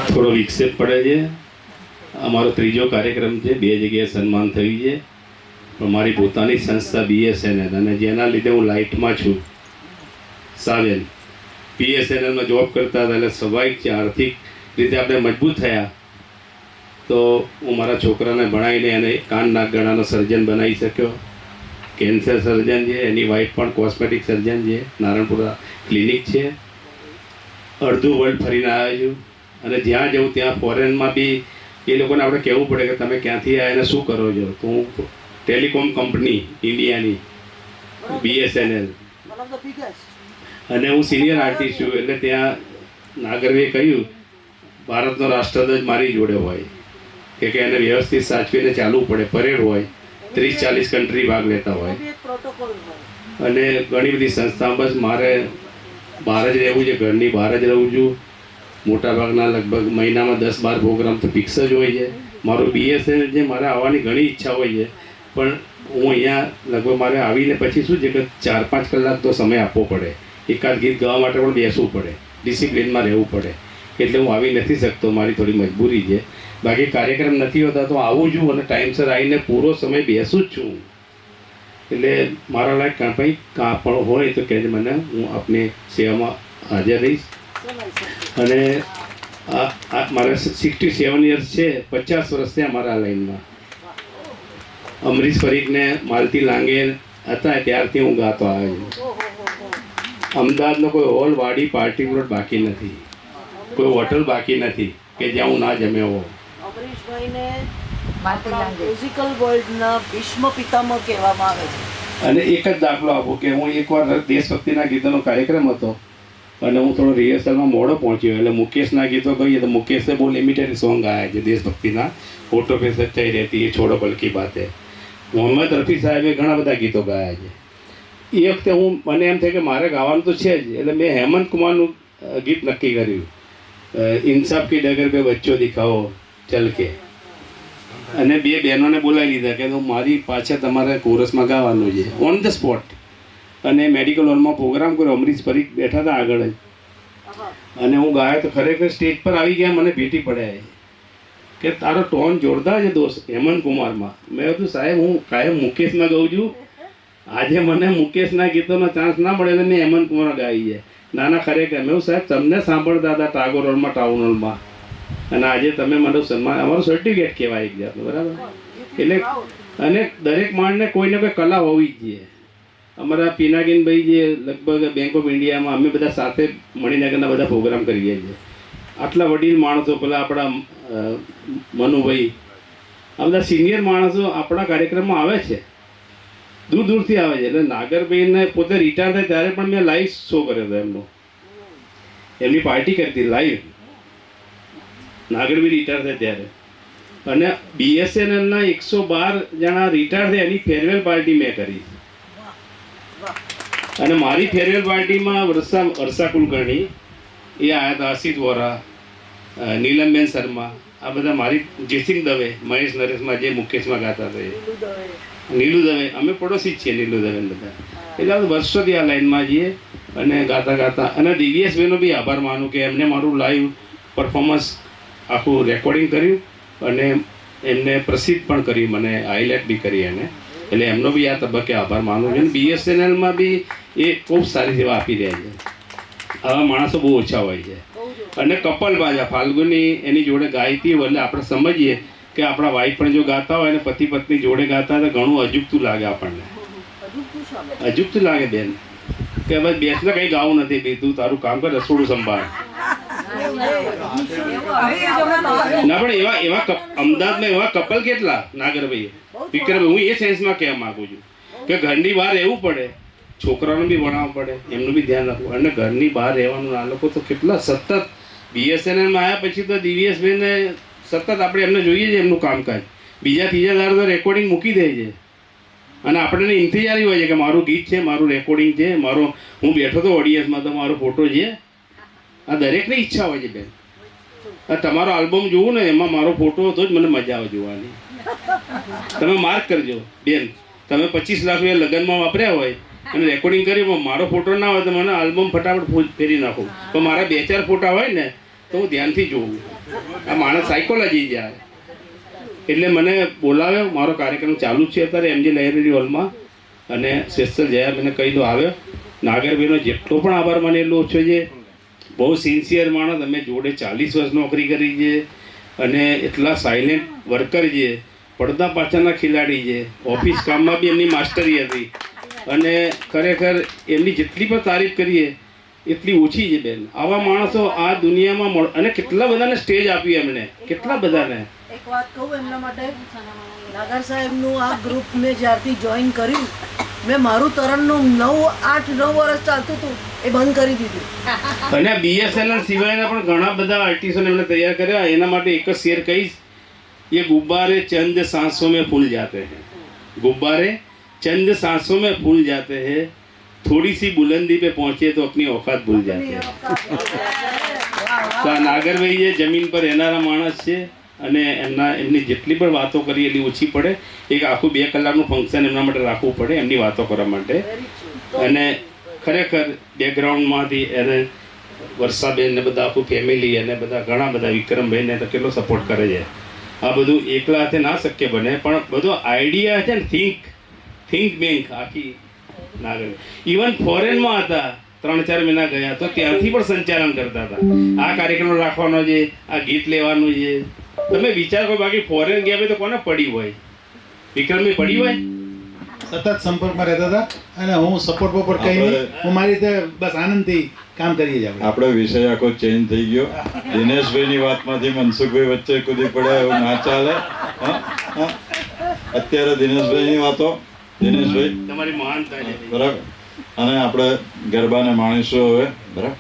થોડો વિક્ષેપ પડે છે. અમારો ત્રીજો કાર્યક્રમ છે, 2 જગ્યાએ સન્માન થયું છે, પણ મારી પોતાની સંસ્થા BSNL અને જેના લીધે હું લાઇટમાં છું, સાવેલ BSNLમાં જોબ કરતા હતા, એટલે સ્વાભાવિક છે આર્થિક રીતે આપણે મજબૂત થયા તો હું મારા છોકરાને ભણાવીને એને કાન નાક ગળાનો સર્જન બનાવી શક્યો. કેન્સર સર્જન છે, એની વાઈફ પણ કોસ્મેટિક સર્જન છે, નારણપુરા ક્લિનિક છે. અડધું વર્લ્ડ ફરીને આવ્યો છું અને જ્યાં જવું ત્યાં ફોરેનમાં બી એ લોકોને આપણે કહેવું પડે કે તમે ક્યાંથી આવ્યા અને શું કરો છો. તો હું ટેલિકોમ કંપની ઇન્ડિયાની BSNL અને હું સિનિયર આર્ટિસ્ટ છું, એટલે ત્યાં નાગરવીએ કહ્યું ભારતનો રાષ્ટ્રધ્વજ મારી જોડે હોય કે એને વ્યવસ્થિત સાચવીને ચાલવું પડે. પરેડ હોય, 30-40 કન્ટ્રી ભાગ લેતા હોય અને ઘણી બધી સંસ્થા. બસ મારે બહાર જ રહેવું છે, ઘરની બહાર જ રહું છું. મોટાભાગના લગભગ મહિનામાં 10-12 પ્રોગ્રામ તો ફિક્સ જ હોય છે. મારું BSNL છે, મારે આવવાની ઘણી ઈચ્છા હોય છે, પણ હું અહીંયા લગભગ મારે આવીને પછી શું છે કે 4-5 કલાક તો સમય આપવો પડે. એકાદ ગીત ગાવા માટે પણ બેસવું પડે, ડિસિપ્લિનમાં રહેવું પડે, એટલે હું આવી નથી શકતો. મારી થોડી મજબૂરી છે. બાકી કાર્યક્રમ નથી હોતા તો આવું છું અને ટાઈમસર આવીને પૂરો સમય બેસું જ છું. એટલે મારા લાયક કાં પણ હોય તો કહેજે મને, હું આપની સેવામાં હાજર રહીશ. અને મારા 67 યર્સ છે, 50 વર્ષ થયા મારા લાઈનમાં. અમરીશ પરીખને માલતી લાંગે હતા ત્યારથી હું ગાતો આવ્યો છું. અમદાવાદનો કોઈ હોલ, વાડી, પાર્ટી પ્લોટ બાકી નથી, કોઈ હોટલ બાકી નથી કે જ્યાં હું ના જમ્યો હોઉં. અમરીશભાઈને મ્યુઝિકલ વર્લ્ડના ભીષ્મ પિતામહ કહેવામાં આવે છે. અને એક જ દાખલો આપો કે હું એકવાર દેશભક્તિના ગીતોનો કાર્યક્રમ હતો અને હું થોડો રિહર્સલમાં મોડો પહોંચ્યો, એટલે મુકેશના ગીતો કહીએ તો મુકેશે બહુ લિમિટેડ સોંગ ગાયા છે દેશભક્તિના. ફોટો પે સચ્ચાઈ રહેતી હૈ, છોડો બલકી બાતે. મોહમ્મદ રફી સાહેબે ઘણા બધા ગીતો ગાયા છે. એ વખતે મને એમ થાય કે મારે ગાવાનું તો છે જ, એટલે મેં હેમંત કુમારનું ગીત નક્કી કર્યું, ઇન્સાફ કી ડગર પે બચ્ચો દિખાઓ ચલ કે. અને 2 બહેનોને બોલાવી લીધા કે મારી પાછળ તમારે કોરસમાં ગાવાનું છે, ઓન ધ સ્પોટ. અને મેડિકલ હોલમાં પ્રોગ્રામ કર્યો, અમરીશ પરીખ બેઠા હતા આગળ જ, અને હું ગાયો તો ખરેખર સ્ટેજ પર આવી ગયા, મને ભેટી પડ્યા કે તારો ટોન જોરદાર છે દોસ્ત હેમંત કુમારમાં. મેં કીધું સાહેબ હું કાયમ મુકેશમાં ગાઉં છું, આજે મને મુકેશના ગીતોનો ચાન્સ ના મળે એટલે મેં હેમંત કુમાર ગાઈ છે. નાના ખરેખર મેં સાહેબ તમને સાંભળતા હતા ટાગોર હોલમાં, ટાઉન હોલમાં, અને આજે તમે મને સન્માન, અમારું સર્ટિફિકેટ કહેવાય એક જાતનું, બરાબર. એટલે અને દરેક માણસને કોઈને કોઈ કલા હોવી જ જોઈએ. અમારા પિનાકીનભાઈ જે લગભગ બેંક ઓફ ઇન્ડિયામાં અમે બધા સાથે મણિનગરના બધા પ્રોગ્રામ કરીએ છીએ. આટલા વડીલ માણસો, પેલા આપણા મનુભાઈ, આ બધા સિનિયર માણસો આપણા કાર્યક્રમમાં આવે છે, દૂર દૂરથી આવે છે. એટલે નાગરભાઈને પોતે રિટાયર થાય ત્યારે પણ મેં લાઈવ શો કર્યો હતો એમનો, એમની પાર્ટી કરતી લાઈવ. નાગરભાઈ રિટાયર થાય ત્યારે, અને BSNLના 112 જણા રિટાયર થાય એની ફેરવેલ પાર્ટી મેં કરી. અને મારી ફેરવેલ પાર્ટીમાં વર્ષા કુલકર્ણી એ આવ્યા હતા, અસિત વોરા, નીલમબેન શર્મા, આ બધા મારી, જયસિંહ દવે, મહેશ નરેશમાં જે મુકેશમાં ગાતા હતા, નીલુ દવે, અમે પડોશી જ છીએ નીલુ દવે બધા. એટલે વર્ષોથી આ લાઈનમાં જઈએ અને ગાતા. અને DVS ભાઈનો બી આભાર માનું કે એમને મારું લાઈવ પરફોર્મન્સ આખું રેકોર્ડિંગ કર્યું અને એમને પ્રસિદ્ધ પણ કર્યું, મને હાઇલાઇટ બી કરી એને. એટલે એમનો બી આ તબક્કે આભાર માનું છું. અને BSNLમાં બી એ ખૂબ સારી સેવા આપી રહ્યા છે. આવા માણસો બહુ ઓછા હોય છે. અને કપલ બાજા ફાલ્ગુની એની જોડે ગાઈતી હોય એટલે આપણે સમજીએ કે આપણા વાઈફ પણ જો ગાતા હોય અને પતિ પત્ની જોડે ગાતા હોય તો ઘણું અજુગતું લાગે આપણને. અજુગતું લાગે બેન કે હવે બેસને કંઈ ગાવું નથી, બે તું તારું કામ કર, રસોડું સંભાળ. ના પણ એવા અમદાવાદમાં એવા કપલ કેટલા નાગરભાઈ, વિક્રમભાઈ, હું એ સેન્સમાં કહેવા માગું છું કે ઘરની બહાર રહેવું પડે, છોકરાઓને બી ભણાવવું પડે, એમનું બી ધ્યાન રાખવું, અને ઘરની બહાર રહેવાનું. આ લોકો તો કેટલા સતત BSNLમાં આવ્યા પછી તો DVS ભાઈને સતત આપણે એમને જોઈએ છે, એમનું કામકાજ. બીજા ત્રીજા દાડે તો રેકોર્ડિંગ મૂકી દે છે અને આપણને ઇંતજારી હોય છે કે મારું ગીત છે, મારું રેકોર્ડિંગ છે, હું બેઠો તો ઓડિયન્સમાં તો મારો ફોટો છે. આ દરેકની ઈચ્છા હોય છે બેન. તમારો આલ્બમ જોવું ને એમાં મારો ફોટો હતો જ મને મજા આવે જોવાની. તમે માર્ક કરજો બેન, તમે 25 લાખ રૂપિયા લગ્નમાં વાપર્યા હોય અને રેકોર્ડિંગ કરી, મારો ફોટો ના હોય તો મને આલ્બમ ફટાફટ ફેરી નાખો. પણ મારા 2-4 ફોટા હોય ને તો હું ધ્યાનથી જોઉં. આ માણસ સાયકોલોજી જાય એટલે મને બોલાવ્યો. મારો કાર્યક્રમ ચાલુ જ છે અત્યારે એમજી લાઇબ્રેરી હોલમાં, અને સ્પેશિયલ જયા મને કહી દો આવ્યો. નાગરભાઈનો જેટલો પણ આભાર માને એટલો ઓછો છે. બહુ સિન્સિયર માણસ, અમે જોડે 40 વર્ષ નોકરી કરી છે, અને એટલા સાયલેન્ટ વર્કર છે, પડદા પાછળના ખેલાડી છે. ઓફિસ કામમાં બી એમની માસ્ટરી હતી, અને ખરેખર એમની જેટલી પણ તારીફ કરીએ એટલી ઓછી છે બેન. આવા માણસો આ દુનિયામાં અને કેટલા બધાને સ્ટેજ આપી એમણે, કેટલા બધાને. એક વાત કહું એમના માટે, નાગર સાહેબનું આ ગ્રુપ મેં જ્યારથી જોઈન કર્યું, મેં મારું તરણનું 8-9 વર્ષ ચાલતું હતું એ બંધ કરી દીધું. અને BSNL સિવાયના પણ ઘણા બધા આર્ટિસ્ટોને એમણે તૈયાર કર્યા. એના માટે એક જ શેર કહીશ, ये गुब्बारे चंद सांसों में फूल जाते हैं, गुब्बारे चंद सांसों में फूल जाते हैं, थोड़ी सी बुलंदी पे पहुंचे तो अपनी औकात भूल जाते हैं. તો આ નાગરભાઈ એ જમીન પર રહેનારા માણસ છે, અને એમની જેટલી પણ વાતો કરી એટલી ઓછી પડે. એક આખું 2 કલાકનું ફંક્શન એમના માટે રાખવું પડે એમની વાતો કરવા માટે. અને ખરેખર બેકગ્રાઉન્ડમાંથી એને વર્ષાબેન ને બધા આખું ફેમિલી અને બધા ઘણા બધા વિક્રમભાઈને તો કેટલો સપોર્ટ કરે છે. આ બધું એકલા હાથે ના શક્ય બને, પણ બધો આઈડિયા છે ને, થિંક બેંક આખી નાગર. ઇવન ફોરેનમાં હતા 3-4 મહિના ગયા તો ત્યાંથી પણ સંચાલન કરતા હતા. આ કાર્યક્રમ રાખવાનો છે, આ ગીત લેવાનું છે. તમે વિચાર કરો, બાકી ફોરેન ગયા ભાઈ તો કોને પડી હોય? વિક્રમની પડી હોય? સતત સંપર્કમાં રહેતા હતા, અને હું સપોર્ટ બપોર્ટ કહીને હું મારી રીતે બસ આનંદથી કામ કરીએ છીએ. આપણો વિષય આખો ચેન્જ થઈ ગયો. દિનેશભાઈની વાતમાંથી મનસુખભાઈ વચ્ચે કૂદી પડ્યા, એવું ના ચાલે. અત્યારે દિનેશભાઈની વાતો, દિનેશભાઈ તમારી મહાનતા છે, બરાબર. અને આપણે ગરબાને માણીશું હવે, બરાબર.